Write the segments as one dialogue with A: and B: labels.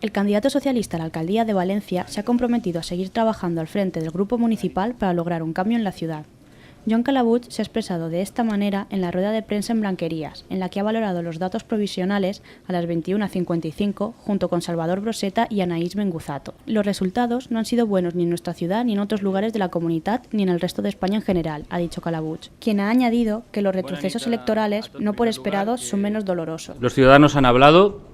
A: El candidato socialista a la alcaldía de Valencia se ha comprometido a seguir trabajando al frente del grupo municipal para lograr un cambio en la ciudad. Joan Calabuig se ha expresado de esta manera en la rueda de prensa en Blanquerías, en la que ha valorado los datos provisionales a las 21:55 junto con Salvador Broseta y Anaís Menguzato. Los resultados no han sido buenos ni en nuestra ciudad ni en otros lugares de la comunidad ni en el resto de España en general, ha dicho Calabuig, quien ha añadido que los retrocesos electorales no por esperados son menos dolorosos.
B: Los ciudadanos han hablado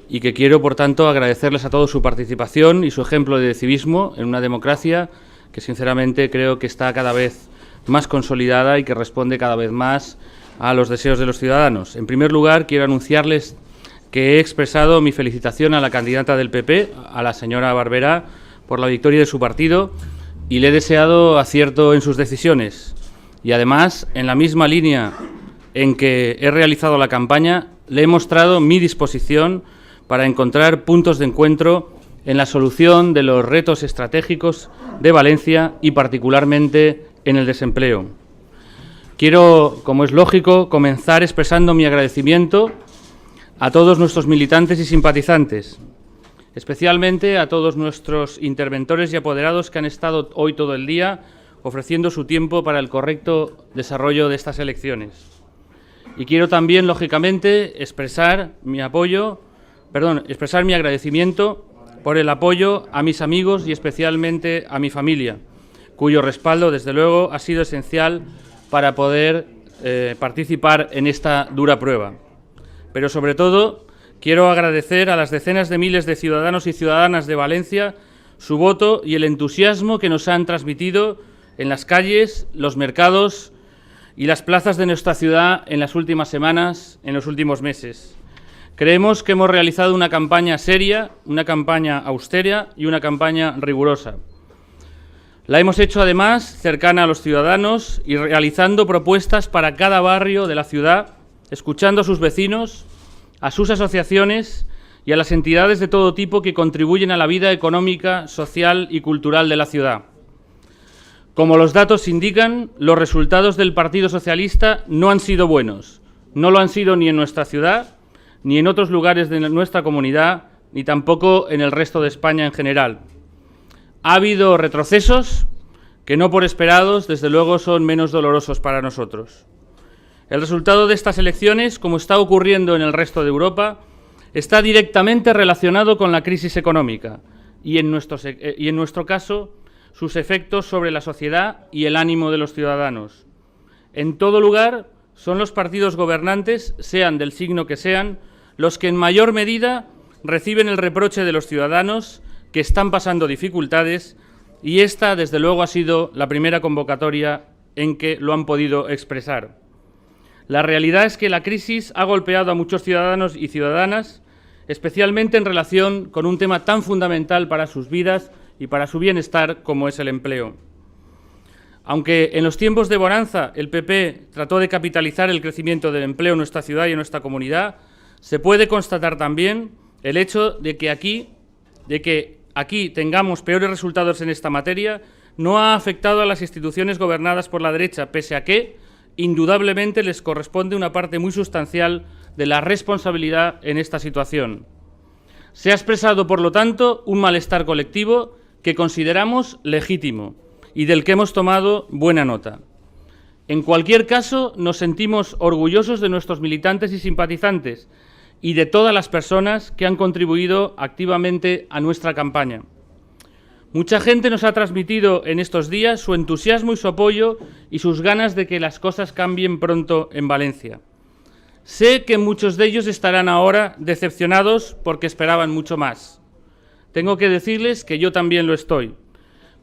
B: y que quiero, por tanto, agradecerles a todos su participación y su ejemplo de civismo en una democracia que, sinceramente, creo que está cada vez más consolidada y que responde cada vez más a los deseos de los ciudadanos. En primer lugar, quiero anunciarles que he expresado mi felicitación a la candidata del PP, a la señora Barberá, por la victoria de su partido y le he deseado acierto en sus decisiones. Y además, en la misma línea en que he realizado la campaña, le he mostrado mi disposición para encontrar puntos de encuentro en la solución de los retos estratégicos de Valencia y particularmente en el desempleo. Quiero, como es lógico, comenzar expresando mi agradecimiento a todos nuestros militantes y simpatizantes, especialmente a todos nuestros interventores y apoderados que han estado hoy todo el día ofreciendo su tiempo para el correcto desarrollo de estas elecciones. Y quiero también, lógicamente, expresar mi agradecimiento por el apoyo a mis amigos y especialmente a mi familia, cuyo respaldo, desde luego, ha sido esencial para poder participar en esta dura prueba. Pero, sobre todo, quiero agradecer a las decenas de miles de ciudadanos y ciudadanas de Valencia su voto y el entusiasmo que nos han transmitido en las calles, los mercados y las plazas de nuestra ciudad en las últimas semanas, en los últimos meses. Creemos que hemos realizado una campaña seria, una campaña austera y una campaña rigurosa. La hemos hecho, además, cercana a los ciudadanos y realizando propuestas para cada barrio de la ciudad, escuchando a sus vecinos, a sus asociaciones y a las entidades de todo tipo que contribuyen a la vida económica, social y cultural de la ciudad. Como los datos indican, los resultados del Partido Socialista no han sido buenos. No lo han sido ni en nuestra ciudad, ni en otros lugares de nuestra comunidad, ni tampoco en el resto de España en general. Ha habido retrocesos que, no por esperados, desde luego son menos dolorosos para nosotros. El resultado de estas elecciones, como está ocurriendo en el resto de Europa, está directamente relacionado con la crisis económica y, en nuestro caso, sus efectos sobre la sociedad y el ánimo de los ciudadanos. En todo lugar, son los partidos gobernantes, sean del signo que sean, los que en mayor medida reciben el reproche de los ciudadanos que están pasando dificultades, y esta, desde luego, ha sido la primera convocatoria en que lo han podido expresar. La realidad es que la crisis ha golpeado a muchos ciudadanos y ciudadanas, especialmente en relación con un tema tan fundamental para sus vidas y para su bienestar como es el empleo. Aunque en los tiempos de bonanza el PP trató de capitalizar el crecimiento del empleo en nuestra ciudad y en nuestra comunidad, se puede constatar también el hecho de que aquí tengamos peores resultados en esta materia no ha afectado a las instituciones gobernadas por la derecha, pese a que, indudablemente, les corresponde una parte muy sustancial de la responsabilidad en esta situación. Se ha expresado, por lo tanto, un malestar colectivo que consideramos legítimo y del que hemos tomado buena nota. En cualquier caso, nos sentimos orgullosos de nuestros militantes y simpatizantes y de todas las personas que han contribuido activamente a nuestra campaña. Mucha gente nos ha transmitido en estos días su entusiasmo y su apoyo y sus ganas de que las cosas cambien pronto en Valencia. Sé que muchos de ellos estarán ahora decepcionados porque esperaban mucho más. Tengo que decirles que yo también lo estoy,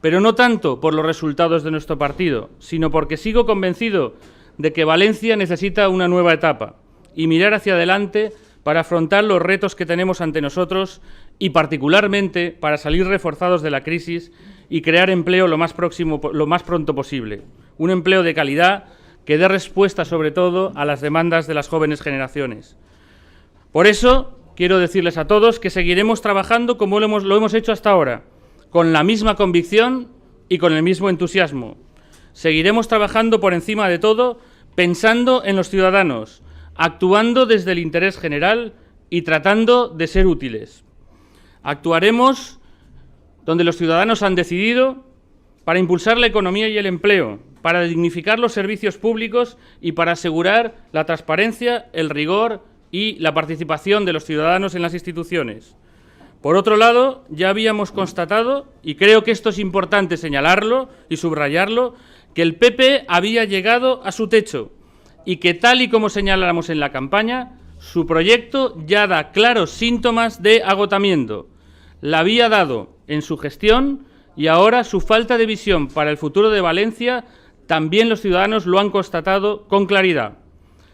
B: pero no tanto por los resultados de nuestro partido, sino porque sigo convencido de que Valencia necesita una nueva etapa y mirar hacia adelante para afrontar los retos que tenemos ante nosotros y, particularmente, para salir reforzados de la crisis y crear empleo lo más pronto posible. Un empleo de calidad que dé respuesta, sobre todo, a las demandas de las jóvenes generaciones. Por eso, quiero decirles a todos que seguiremos trabajando como lo hemos hecho hasta ahora, con la misma convicción y con el mismo entusiasmo. Seguiremos trabajando por encima de todo, pensando en los ciudadanos, actuando desde el interés general y tratando de ser útiles. Actuaremos donde los ciudadanos han decidido para impulsar la economía y el empleo, para dignificar los servicios públicos y para asegurar la transparencia, el rigor y la participación de los ciudadanos en las instituciones. Por otro lado, ya habíamos constatado, y creo que esto es importante señalarlo y subrayarlo, que el PP había llegado a su techo y que, tal y como señalamos en la campaña, su proyecto ya da claros síntomas de agotamiento. La había dado en su gestión y ahora su falta de visión para el futuro de Valencia también los ciudadanos lo han constatado con claridad.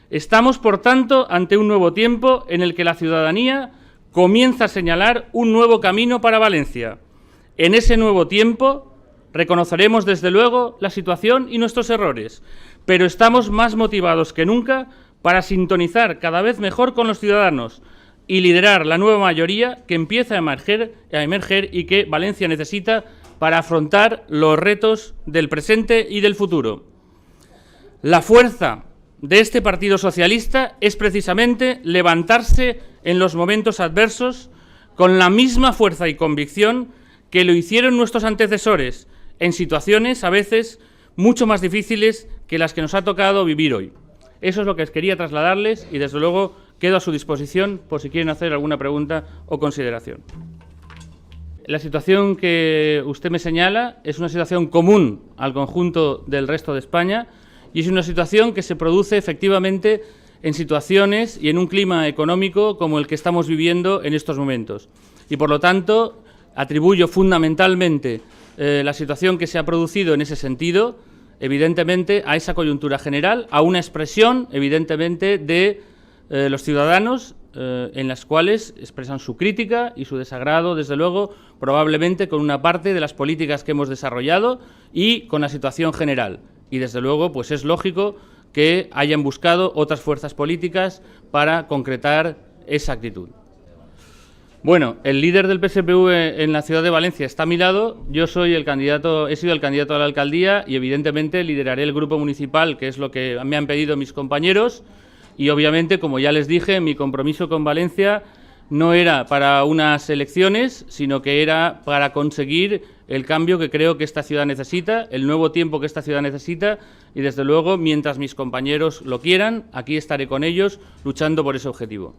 B: Estamos, por tanto, ante un nuevo tiempo en el que la ciudadanía comienza a señalar un nuevo camino para Valencia. En ese nuevo tiempo reconoceremos, desde luego, la situación y nuestros errores, pero estamos más motivados que nunca para sintonizar cada vez mejor con los ciudadanos y liderar la nueva mayoría que empieza a emerger y que Valencia necesita para afrontar los retos del presente y del futuro. La fuerza de este Partido Socialista es precisamente levantarse en los momentos adversos con la misma fuerza y convicción que lo hicieron nuestros antecesores en situaciones a veces mucho más difíciles que las que nos ha tocado vivir hoy. Eso es lo que quería trasladarles y, desde luego, quedo a su disposición por si quieren hacer alguna pregunta o consideración. La situación que usted me señala es una situación común al conjunto del resto de España y es una situación que se produce efectivamente en situaciones y en un clima económico como el que estamos viviendo en estos momentos. Y, por lo tanto, atribuyo fundamentalmente la situación que se ha producido en ese sentido, evidentemente, a esa coyuntura general, a una expresión, evidentemente, de los ciudadanos en las cuales expresan su crítica y su desagrado, desde luego, probablemente con una parte de las políticas que hemos desarrollado y con la situación general. Y, desde luego, pues es lógico que hayan buscado otras fuerzas políticas para concretar esa actitud. Bueno, el líder del PSPV en la ciudad de Valencia está a mi lado. Yo he sido el candidato a la alcaldía y, evidentemente, lideraré el grupo municipal, que es lo que me han pedido mis compañeros. Y, obviamente, como ya les dije, mi compromiso con Valencia no era para unas elecciones, sino que era para conseguir el cambio que creo que esta ciudad necesita, el nuevo tiempo que esta ciudad necesita y, desde luego, mientras mis compañeros lo quieran, aquí estaré con ellos luchando por ese objetivo.